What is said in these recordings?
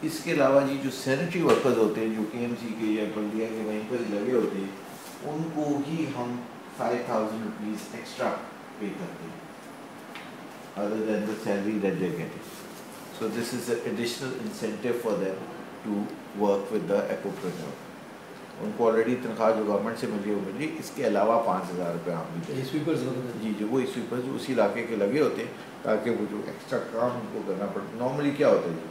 इसके अलावा जी जो सैनिटरी वर्कर्स होते हैं जो KMC के या बल्दिया के वहीं पर लगे होते हैं, उनको ही हम 5,000 रुपीज़ एक्स्ट्रा पे करते हैं other than the salary that they're getting. So this is an additional incentive for them to work with the ecopreneur. उनको ऑलरेडी तनख्वाह जो गवर्नमेंट से मिली वो मिली, इसके अलावा 5,000 रुपये हम भी दें। स्वीपर्स जी जी, वो स्वीपर्स उसी इलाके के लगे होते हैं ताकि वो जो एक्स्ट्रा काम उनको करना पड़े। नॉर्मली क्या होता है जी,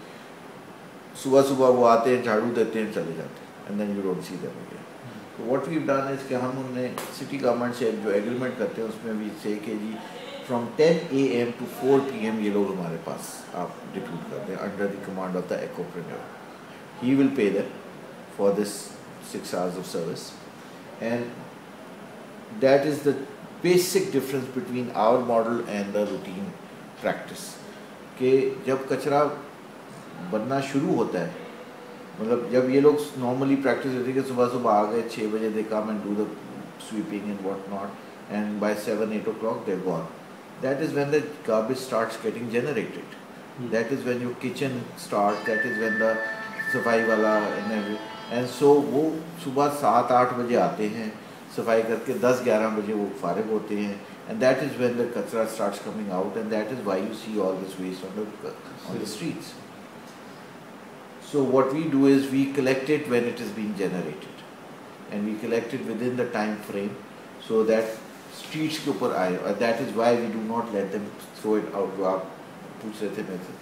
सुबह सुबह वो आते हैं, झाड़ू देते हैं, चले जाते हैं, and then you don't see them again. तो व्हाट वी डन इज कि हम उन्हें सिटी गवर्नमेंट से जो एग्रीमेंट करते हैं उसमें भी से कि जी फ्रॉम 10 AM to 4 PM ये लोग हमारे पास आप रिक्रूट करते हैं under the command of the ecopreneur. He will pay them for this 6 hours of service, and that is the basic difference between our model and the routine practice. कि जब कचरा बनना शुरू होता है, मतलब जब ये लोग नॉर्मली प्रैक्टिस होती है कि सुबह सुबह आ गए 6 बजे they come and do the sweeping and what not, and by 7-8 o'clock they're gone. That is when the garbage starts getting generated. That is when your kitchen starts. That is when the सफाई वाला and so वो सुबह 7-8 बजे आते हैं, सफाई करके 10-11 बजे वो फारिग होते हैं, and that is when the कचरा starts coming out, and that is why you see all this waste on the streets. So what we do is we collect it when it is being generated, and we collect it within the time frame so that streets के ऊपर आए, और that is why we do not let them throw it out. जो आप पूछ रहे थे मेरे से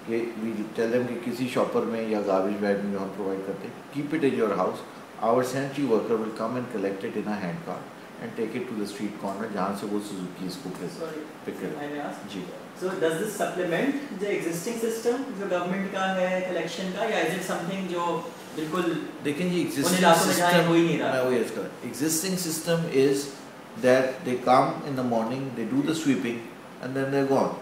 कि वी टेल देम कि किसी शॉपर में या गार्बेज बैग में जो हम प्रोवाइड करते हैं, keep it in your house, our sanitary worker will come and collect it in a hand car and take it to the street corner जहाँ से वो सुजुकी इसको पिक करें। जी। So does this supplement the existing system जो government का है collection का, या is it something जो बिल्कुल देखें जी existing system हो ही नहीं रहा? मैं वही इसका existing system is that they come in the morning, they do the sweeping, and then they're gone.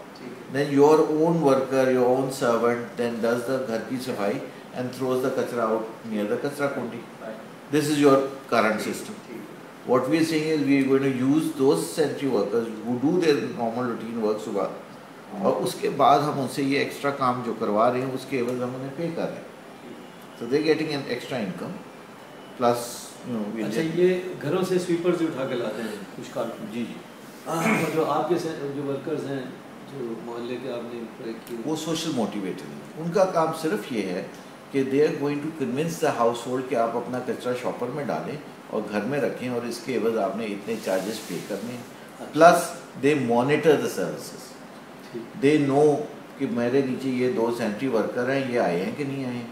Then your own worker, your own servant then does the घर की सफाई and throws the कचरा out near the कचरा कुंडी. This is your current system. What we are saying is we are going to use those sanitary workers who do their normal routine work सुबह, और उसके बाद हम उनसे ये एक्स्ट्रा काम जो करवा रहे हैं उसके एवज हम उन्हें पे कर रहे हैं। So they are getting an extra income plus अच्छा, ये घरों से स्वीपर्स उठा के लाते हैं कुछ कार? जी जी। और जो आपके जो वर्कर्स हैं जो मोहल्ले के आपने किए, वो सोशल मोटिवेटेड हैं। उनका काम सिर्फ ये है कि they are going to convince the household कि आप अपना कचरा शॉपर में डालें और घर में रखें, और इसके एवज आपने इतने चार्जेस पे करने हैं। Plus they monitor the services, they know कि मेरे नीचे ये 2 सैनिटरी वर्कर हैं, ये आए हैं कि नहीं आए,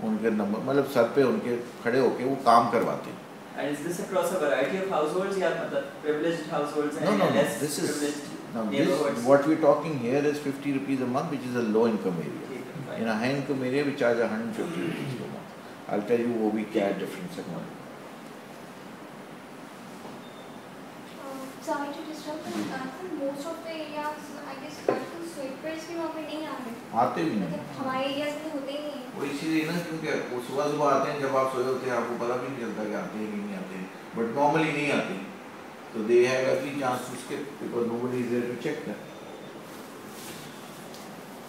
उनके नंबर मतलब सर पे उनके खड़े होके वो काम करवाते हैं। And is this across a variety of households या मतलब privileged households and less privileged neighborhoods? What we're talking here is 50 rupees a month, which is a low income area. In a high income area we charge 150 rupees a month. I'll tell you वो भी क्या difference है हमारे। Sorry to disturb, but most of the areas, I guess, sweepers भी वहाँ पे नहीं आ रहे। आते भी नहीं। हमारे एरियाज में होते ही नहीं। वो इसीलिए ना, क्योंकि वो सुबह सुबह आते हैं, जब आप सोए होते हैं आपको पता भी नहीं चलता कि आते हैं कि नहीं आते हैं, बट नॉर्मली नहीं आते, तो दे हैव एवरी चांस उसके, because nobody is there to check that.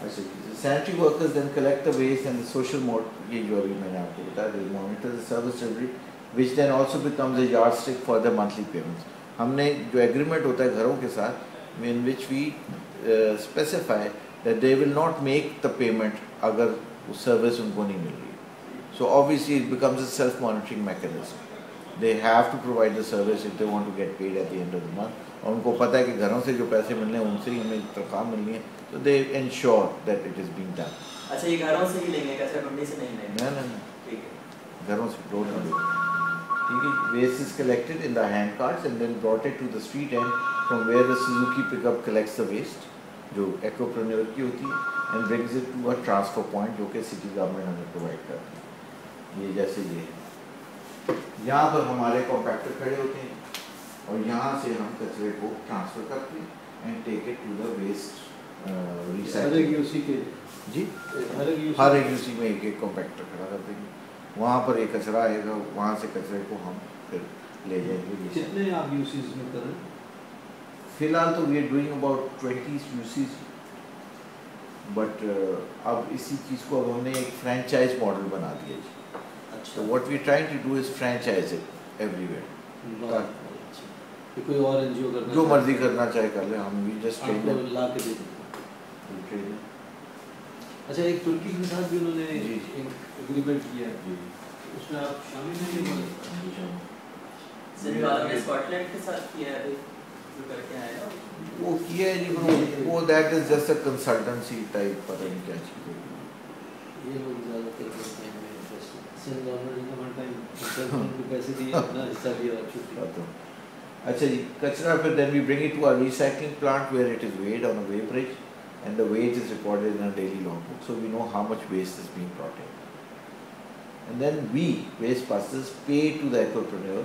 अच्छा, sanitary workers then collect the waste and the social mode, ये जो अभी मैंने आपको बताया, they monitor the service delivery which then also becomes a yardstick for the monthly payments. हमने जो agreement होता है घरों के साथ, in which we specify that they will not make the payment अगर वो सर्विस उनको नहीं मिल रही। So obviously it becomes a self monitoring mechanism. They have to provide the service if they want to get paid at the end of the month, और उनको पता है कि घरों से जो पैसे मिलने हैं उनसे ही हमें तनख्वाह मिलनी है, तो दे ensure that it is being done. अच्छा, ये घरों से ही लेंगे, कचरा कुंडी से नहीं लेंगे? नहीं, ठीक है, घरों से रोड में, ठीक है। Waste is collected in the hand carts and then brought it to the street and from where the Suzuki pickup collects the waste जो ecopreneur की होती है, and brings it to a transfer point जो कि city government हमें provide करती है। ये जैसे ये है, यहाँ पर हमारे कॉम्पैक्टर खड़े होते हैं और यहाँ से हम कचरे को ट्रांसफ़र करते हैं and take it to the waste recycling के जी हर एक यूसी में एक एक कॉम्पैक्टर खड़ा कर देंगे, वहाँ पर एक कचरा आएगा, वहाँ से कचरे को हम फिर ले जाएंगे। कितने आप यूसीज में कर रहे हैं? फिलहाल तो we are doing about 20 UCs but अब इसी चीज़ को अब हमने एक फ्रेंचाइज मॉडल बना दिया जी. अच्छा So what we trying to do is franchise it everywhere. बहुत अच्छा. कि कोई और एनजीओ करना जो चाहे, मर्जी करना चाहे कर ले, हम भी जस्ट ट्रेन आपको ला के दे देते हैं. अच्छा, एक तुर्की के साथ भी उन्होंने जी. एक एग्रीमेंट किया है, उसमें आप शामिल हैं कि बोले? सेनेगल ने स्कॉटलैंड के साथ किया है अभी जो करके आया है वो किया है जी, वो that is just a consultancy type, पता नहीं क्या चीज़ है. ये लोग ज़्यादातर करते हैं इंटरेस्ट. सेंट्रल गवर्नमेंट ने वन टाइम कंसल्टेंट को पैसे दिए, अपना हिस्सा दिया और छुट्टी. अच्छा जी, कचरा फिर then we bring it to our recycling plant where it is weighed on a weigh bridge and the weight is recorded in a daily logbook, so we know how much waste is being brought in. And then we, waste busters, pay to the ecopreneur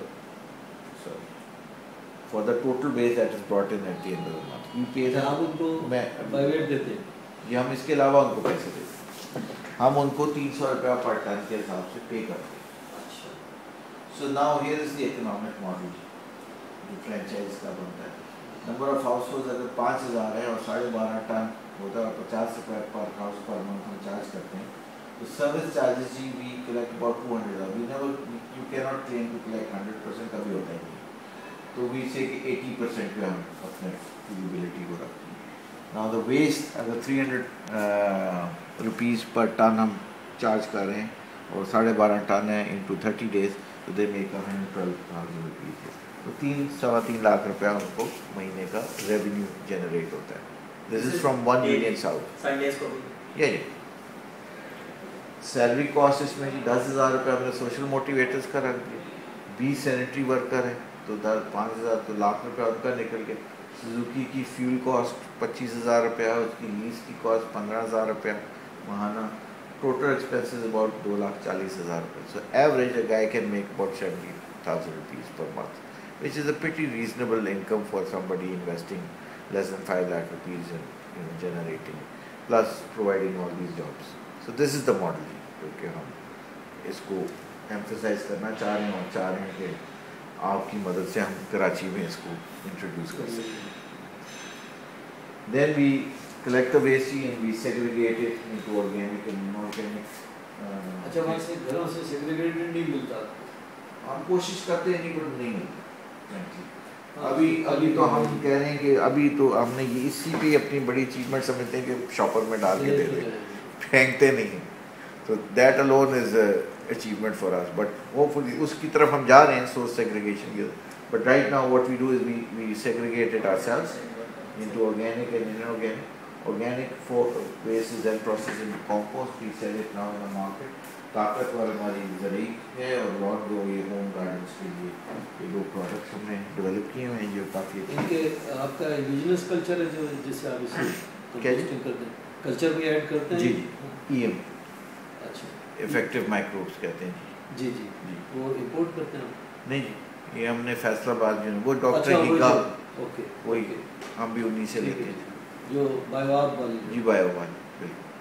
for the total waste that is brought in at the end of the month. We pay them. आप उनको by weight देते हैं? ये हम इसके अलावा उनको पैसे देते हैं. हम उनको 300 रुपया पर टन के हिसाब से पे करते हैं. अच्छा. So now here is the economic model जो फ्रेंचाइज का बनता है. नंबर ऑफ हाउस होल्ड अगर 5000 है और 12.5 टन होता है, 50 रुपये पर हाउस पर मंथ हम चार्ज करते हैं. तो सर्विस चार्जेस जी we collect about 200. We never, you can not claim to collect 100%, कभी होता ही नहीं. तो वी से कि 80% पे हम अपने फिजिबिलिटी को रखते हैं. नाउ द वेस्ट अगर 300 रुपीज़ पर टन हम चार्ज कर रहे हैं और 12.5 टन है इंटू 30 डेज, तो दे मेक 112,000 रुपीज़. तो 3-3.25 लाख रुपया उनको महीने का रेवेन्यू जनरेट होता है. This is from 1 million south. Sundays को भी ये सैलरी कॉस्ट इसमें जी 10,000 रुपये हमने सोशल मोटिवेटर्स का रख दिया. 20 सैनिटरी वर्कर है तो 5,000, तो लाख रुपया उनका निकल गया. सुजुकी की फ्यूल कॉस्ट 25,000 रुपया, उसकी लीज की कॉस्ट 15,000 रुपया महाना. टोटल एक्सपेंसेस अबाउट 2,40,000 रुपये. So average a guy can make about 70,000 rupees per month, which is a pretty reasonable income for somebody investing less than 5 lakh rupees in generating, plus providing all these jobs. So this is the model क्योंकि हम इसको emphasize करना चाह रहे हैं और चाह रहे हैं कि आपकी मदद से हम कराची में इसको introduce कर सकें. Then we collect the waste and we segregate it into organic and inorganic. अच्छा, वहाँ से घरों से सेग्रीगेटेड नहीं मिलता? हम कोशिश करते हैं नहीं, बट नहीं मिलता. अभी तो हम कह रहे हैं कि अभी तो हमने ये इसी पे अपनी बड़ी अचीवमेंट समझते हैं कि शॉपर में डाल के दे दें, फेंकते नहीं. तो that alone is achievement for us, but hopefully उसकी तरफ हम जा रहे हैं, सोर्स सेग्रीगेशन की. But right now what we do is we segregate it ourselves into organic and inorganic. Organic waste is then processed into compost. We sell it now in the market. ताकतवर हमारी जरिए है और lawn दो ये home gardens के लिए ये 2 प्रोडक्ट्स हमने डेवलप किए हुए हैं जो काफ़ी इनके आपका इंडिजिनस कल्चर है जो जिससे आप इसे कंपोस्टिंग करते हैं, कल्चर भी ऐड करते हैं? जी EM. अच्छा, इफेक्टिव माइक्रोब्स कहते हैं जी. जी जी. वो इंपोर्ट करते हैं? नहीं जी, ये हमने फैसलाबाद जो वो डॉक्टर अच्छा, की का ओके, वही हम भी उन्हीं से लेते हैं जो बायोआब वाली जी, बायो वाली बिल्कुल.